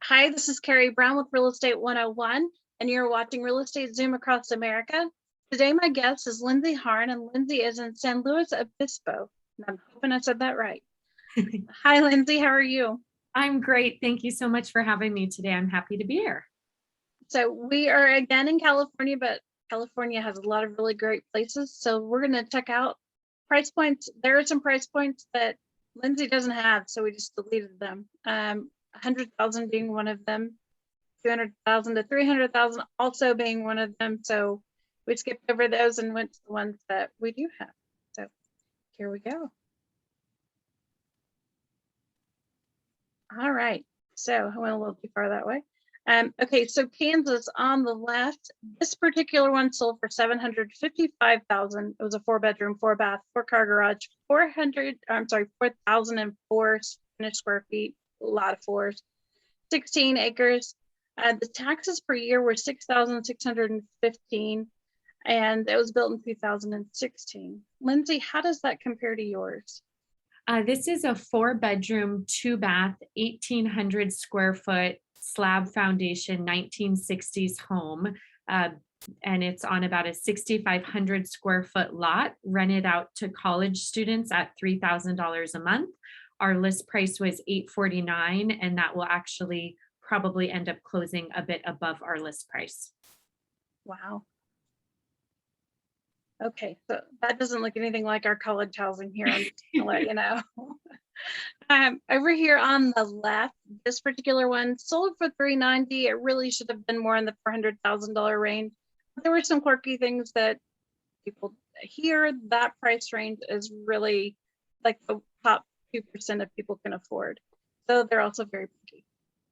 Hi, this is KareyBrown with Real Estate 101, and you're watching Real Estate Zoom across America. Today, my guest is Lindsey Harn, and Lindsey is in San Luis Obispo. And I'm hoping I said that right. Hi, Lindsey. How are you? I'm great. Thank you so much for having me today. I'm happy to be here. So we are again in California, but California has a lot of really great places. So we're going to check out price points. There are some price points that Lindsey doesn't have, so we just deleted them. 100,000 being one of them, 200,000 to 300,000 also being one of them. So we skipped over those and went to the ones that we do have. So here we go. All right. So I went a little too far that way. Okay, so Kansas on the left, this particular one sold for $755,000. It was a 4-bedroom, 4-bath, 4-car garage, 4,004 finished square feet, a lot of fours, 16 acres. The taxes per year were $6,615, and it was built in 2016. Lindsey, how does that compare to yours? This is a 4-bedroom, 2-bath, 1,800 square foot slab foundation 1960s home. And it's on about a 6,500 square foot lot rented out to college students at $3,000 a month. Our list price was $849, and that will actually probably end up closing a bit above our list price. Wow. Okay, so that doesn't look anything like our college housing here. I'm just gonna let you know. Over here on the left, this particular one sold for $390. It really should have been more in the $400,000 range. There were some quirky things that people here. That price range is really like the top 2% of people can afford. So they're also very picky.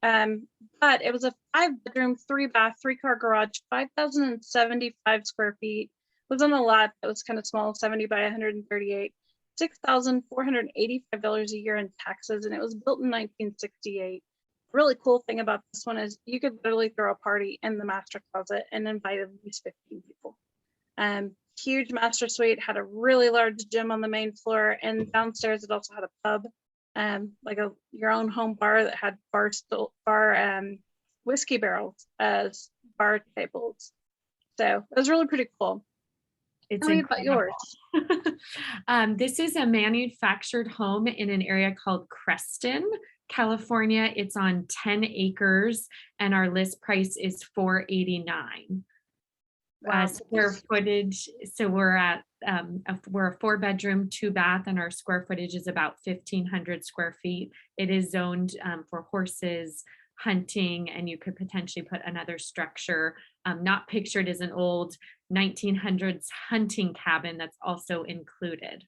But it was a 5-bedroom, 3-bath, 3-car garage, 5,075 square feet. It was on a lot that was kind of small, 70 by 138, $6,485 a year in taxes, and it was built in 1968. The really cool thing about this one is you could literally throw a party in the master closet and invite at least 15 people. Huge master suite, had a really large gym on the main floor, and downstairs it also had a pub, like your own home bar that had whiskey barrels as bar tables. So it was really pretty cool. Tell me about yours. This is a manufactured home in an area called Creston, California. It's on 10 acres, and our list price is $489. Wow. Square footage. So we're a 4-bedroom, 2-bath, and our square footage is about 1,500 square feet. It is zoned for horses, hunting, and you could potentially put another structure not pictured as an old 1900s hunting cabin that's also included.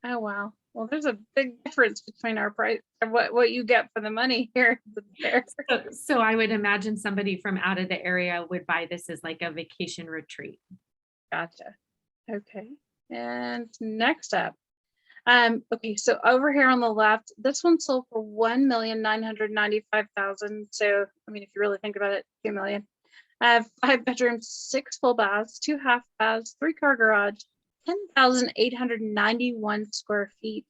Oh, wow. Well, there's a big difference between our price and what you get for the money here. So I would imagine somebody from out of the area would buy this as like a vacation retreat. Gotcha. Okay. And next up, okay, so over here on the left, this one sold for $1,995,000. So, I mean, if you really think about it, 2 million. 5 bedrooms, 6 full baths, 2 half baths, 3-car garage, 10,891 square feet,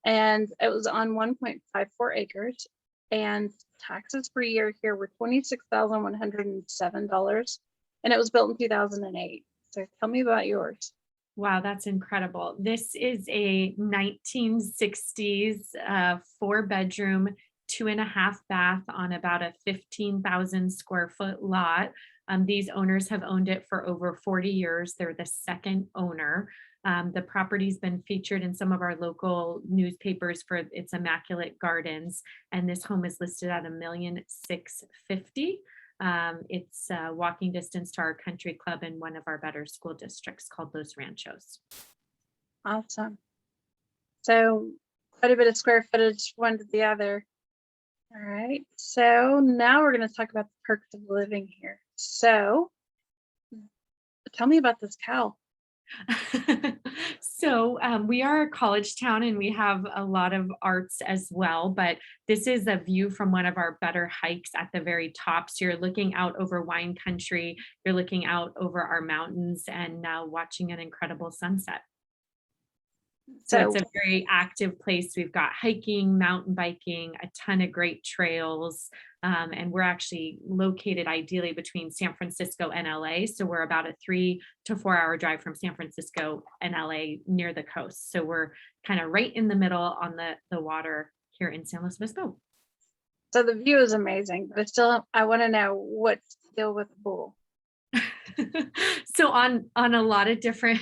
and it was on 1.54 acres. And taxes per year here were $26,107, and it was built in 2008. So tell me about yours. Wow, that's incredible. This is a 1960s 4-bedroom, 2.5 bath on about a 15,000 square foot lot. These owners have owned it for over 40 years. They're the second owner. The property's been featured in some of our local newspapers for its immaculate gardens, and this home is listed at $1,650,000. It's walking distance to our country club in one of our better school districts called Los Ranchos. Awesome. So quite a bit of square footage one to the other. All right, so now we're going to talk about the perks of living here. So tell me about this cow. So we are a college town and we have a lot of arts as well, but this is a view from one of our better hikes at the very top. So you're looking out over wine country, you're looking out over our mountains and watching an incredible sunset. So So it's a very active place. We've got hiking, mountain biking, a ton of great trails. And we're actually located ideally between San Francisco and LA. So we're about a 3 to 4 hour drive from San Francisco and LA near the coast. So we're kind of right in the middle on the water here in San Luis Obispo. so the view is amazing, but I want to know what's the deal with the pool. So on a lot of different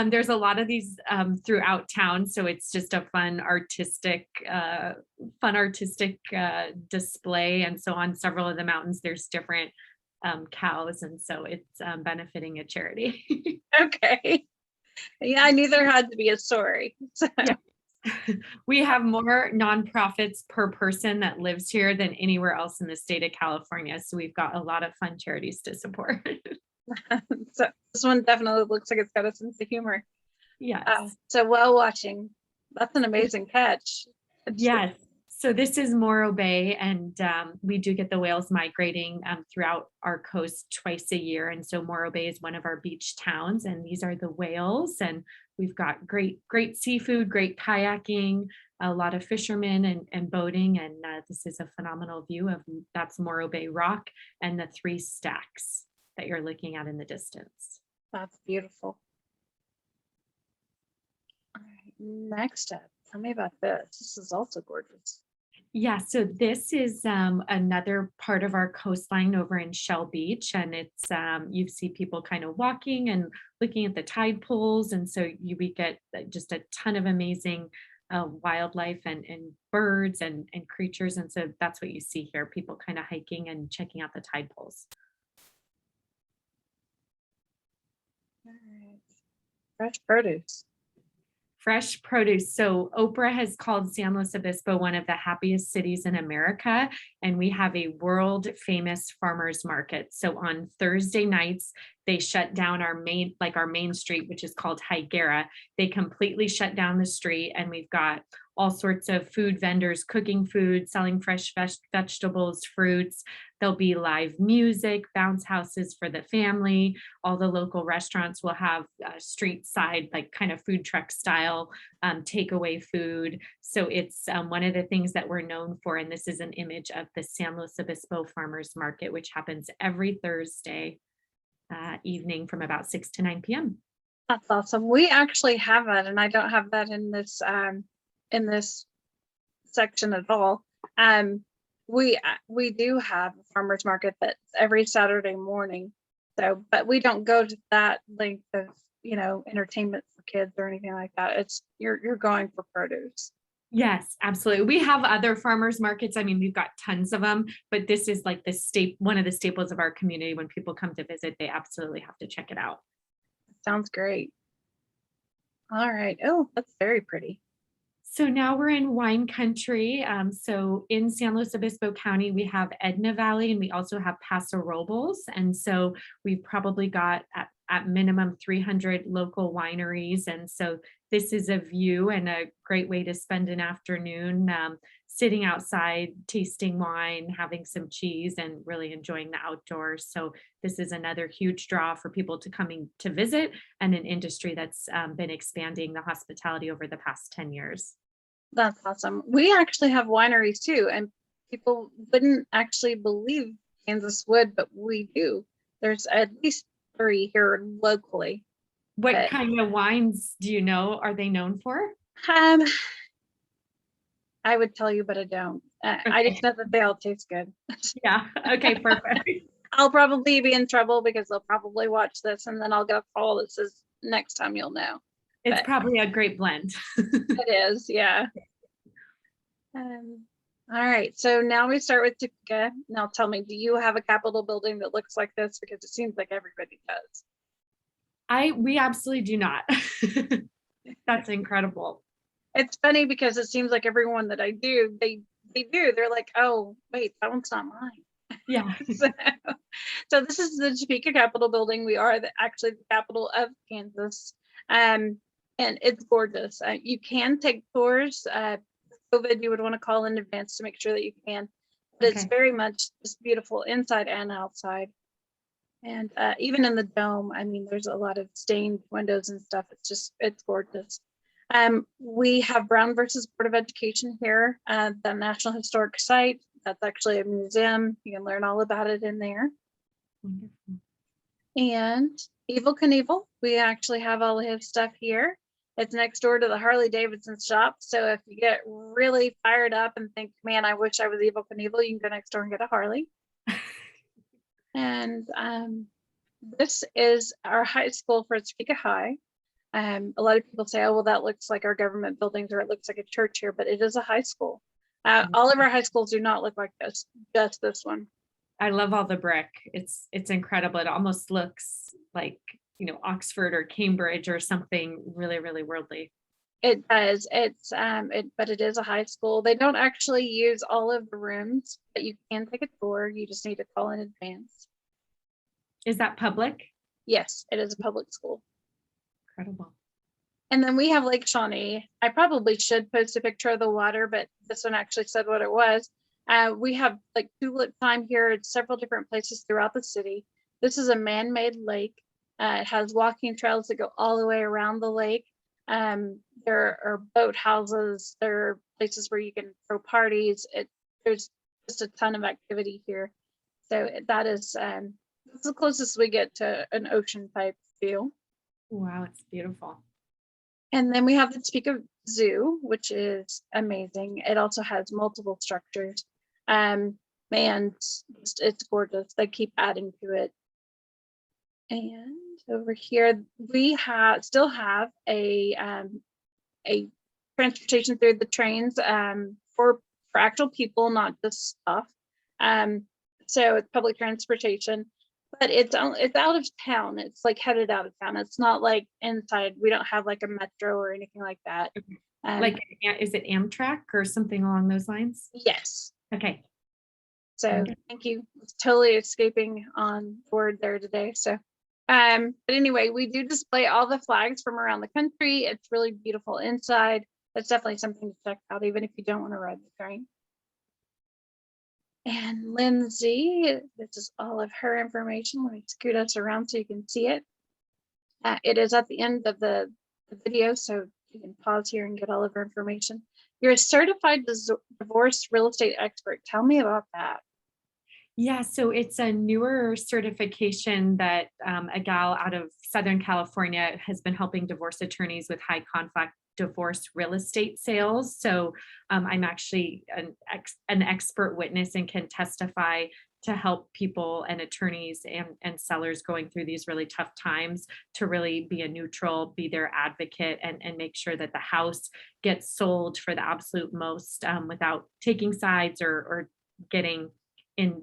there's a lot of these throughout town, so it's just a fun artistic display. And so on several of the mountains there's different cows, and so it's benefiting a charity. Okay. Yeah, I knew there had to be a story. So, Yeah. We have more nonprofits per person that lives here than anywhere else in the state of California, so we've got a lot of fun charities to support. so this one definitely looks like it's got a sense of humor. Yes. So whale watching, that's an amazing catch. Yes. So this is Morro Bay, and we do get the whales migrating throughout our coast twice a year. And so Morro Bay is one of our beach towns, and these are the whales. And we've got great seafood, great kayaking, a lot of fishermen and boating. And this is a phenomenal view of that's Morro Bay Rock and the 3 stacks that you're looking at in the distance. That's beautiful. All right, next up, tell me about this. This is also gorgeous. Yeah, so this is another part of our coastline over in Shell Beach, and it's you see people kind of walking and looking at the tide pools, and so we get just a ton of amazing wildlife and birds and creatures, and so that's what you see here, people kind of hiking and checking out the tide pools. All right. Fresh produce. Fresh produce. So Oprah has called San Luis Obispo one of the happiest cities in America, and we have a world famous farmers market. So on Thursday nights, they shut down our main street, which is called Higuera. They completely shut down the street, and we've got all sorts of food vendors cooking food, selling fresh vegetables, fruits. There'll be live music, bounce houses for the family. All the local restaurants will have street side, like kind of food truck style takeaway food. So it's one of the things that we're known for. And this is an image of the San Luis Obispo Farmers Market, which happens every Thursday evening from about 6 to 9 p.m. That's awesome. We actually have that, and I don't have that in this section at all. We do have a farmers market that's every Saturday morning. So, but we don't go to that length of entertainment for kids or anything like that. It's you're going for produce. Yes, absolutely. We have other farmers markets. I mean, we've got tons of them, but this is like one of the staples of our community. When people come to visit, they absolutely have to check it out. Sounds great. All right. Oh, that's very pretty. So now we're in wine country. So in San Luis Obispo County, we have Edna Valley, and we also have Paso Robles. And so we've probably got at minimum 300 local wineries. And so this is a view and a great way to spend an afternoon sitting outside, tasting wine, having some cheese, and really enjoying the outdoors. So this is another huge draw for people coming to visit, and an industry that's been expanding the hospitality over the past 10 years. That's awesome. We actually have wineries too, and people wouldn't actually believe Kansas would, but we do. There's at least 3 here locally. What kind of wines do you know are they known for? I would tell you, but I don't. Okay. I just know that they all taste good. Yeah. Okay, perfect. I'll probably be in trouble because they'll probably watch this, and then I'll get a call that says next time you'll know. It's probably a great blend. It is, yeah. All right, so now we start with Topeka. Now tell me, do you have a Capitol building that looks like this? Because it seems like everybody does. We absolutely do not. That's incredible. It's funny because it seems like everyone that I do, they do. They're like, oh, wait, that one's not mine. Yeah. So this is the Topeka Capitol building. We are actually the capital of Kansas. And it's gorgeous. You can take tours. COVID, you would want to call in advance to make sure that you can. But It's very much just beautiful inside and outside. And even in the dome, I mean, there's a lot of stained windows and stuff. It's gorgeous. We have Brown versus Board of Education here at the National Historic Site. That's actually a museum. You can learn all about it in there. Wonderful. And Evel Knievel, we actually have all his stuff here. It's next door to the Harley Davidson shop. So if you get really fired up and think, man, I wish I was Evel Knievel, you can go next door and get a Harley. And this is our high school for Topeka High. A lot of people say, oh, well, that looks like our government buildings, or it looks like a church here, but it is a high school. All of our high schools do not look like this, just this one. I love all the brick. It's incredible. It almost looks like, Oxford or Cambridge or something really, really worldly. It does. But it is a high school. They don't actually use all of the rooms, but you can take a tour. You just need to call in advance. Is that public? Yes, it is a public school. Incredible. And then we have Lake Shawnee. I probably should post a picture of the water, but this one actually said what it was. We have like tulip time here at several different places throughout the city. This is a man-made lake. It has walking trails that go all the way around the lake. There are boat houses. There are places where you can throw parties. There's just a ton of activity here. So that is it's the closest we get to an ocean type feel. Wow, it's beautiful. And then we have the Topeka Zoo, which is amazing. It also has multiple structures. And it's gorgeous. They keep adding to it. And over here, we still have a transportation through the trains for actual people, not just stuff. So it's public transportation, but it's out of town. It's like headed out of town. It's not like inside. We don't have like a metro or anything like that. Is it Amtrak or something along those lines? Yes. Okay. So thank you. It's totally escaping on board there today. So, but anyway, we do display all the flags from around the country. It's really beautiful inside. That's definitely something to check out, even if you don't want to ride the train. And Lindsey, this is all of her information. Let me scoot us around so you can see it. It is at the end of the video, so you can pause here and get all of her information. You're a certified divorce real estate expert. Tell me about that. Yeah, so it's a newer certification that a gal out of Southern California has been helping divorce attorneys with high conflict divorce real estate sales. So I'm actually an expert witness and can testify to help people and attorneys and sellers going through these really tough times to really be a neutral, be their advocate, and make sure that the house gets sold for the absolute most without taking sides or getting into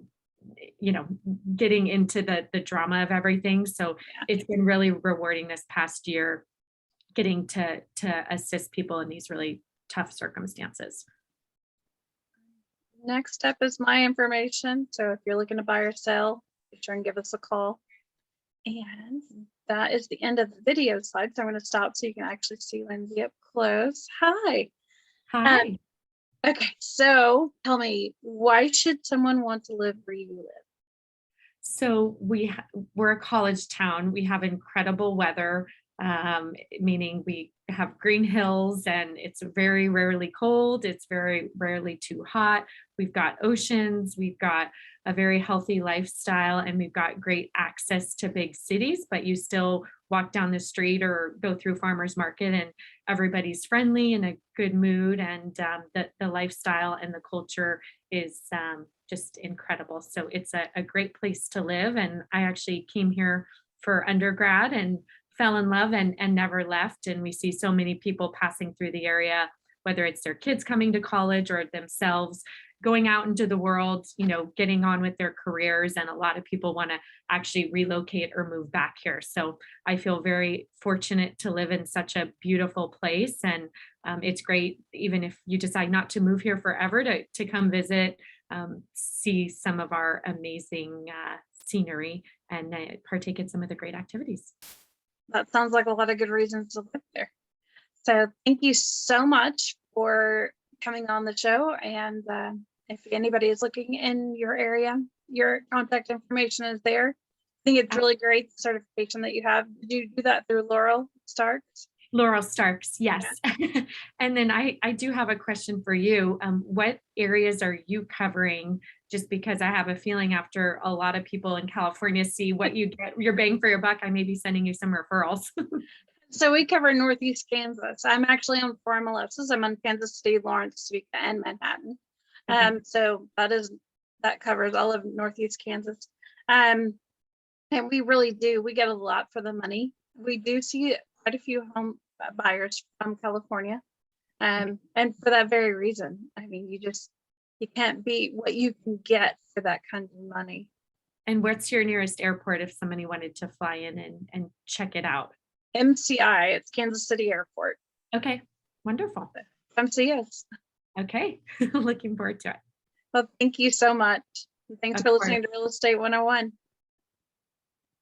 the drama of everything. So it's been really rewarding this past year getting to assist people in these really tough circumstances. Next up is my information. So if you're looking to buy or sell, be sure and give us a call. And that is the end of the video slide. So I'm going to stop so you can actually see Lindsey up close. Hi. Hi. Okay, so tell me, why should someone want to live where you live? So we're a college town. We have incredible weather, meaning we have green hills and it's very rarely cold. It's very rarely too hot. We've got oceans. We've got a very healthy lifestyle, and we've got great access to big cities, but you still walk down the street or go through farmers market and everybody's friendly and a good mood. And the lifestyle and the culture is just incredible. So it's a great place to live. And I actually came here for undergrad and fell in love and never left. And we see so many people passing through the area, whether it's their kids coming to college or themselves going out into the world, getting on with their careers. And a lot of people want to actually relocate or move back here. So I feel very fortunate to live in such a beautiful place. And it's great, even if you decide not to move here forever, to come visit, see some of our amazing scenery and partake in some of the great activities. That sounds like a lot of good reasons to live there. So thank you so much for coming on the show. And if anybody is looking in your area, your contact information is there. I think it's really great, the certification that you have. Did you do that through Laurel Starks? Laurel Starks, yes. And then I do have a question for you. What areas are you covering? Just because I have a feeling after a lot of people in California see what you get, your bang for your buck, I may be sending you some referrals. So we cover Northeast Kansas. I'm actually on 4 MLSs. I'm on Kansas City, Lawrence, Topeka, and Manhattan. Okay. So that covers all of Northeast Kansas. And we really do. We get a lot for the money. We do see quite a few home buyers from California. And for that very reason, I mean, you can't beat what you can get for that kind of money. And what's your nearest airport if somebody wanted to fly in and check it out? MCI, it's Kansas City Airport. Okay, wonderful. Come see us. Okay, looking forward to it. Well, thank you so much. Thanks Of for course. listening to Real Estate 101.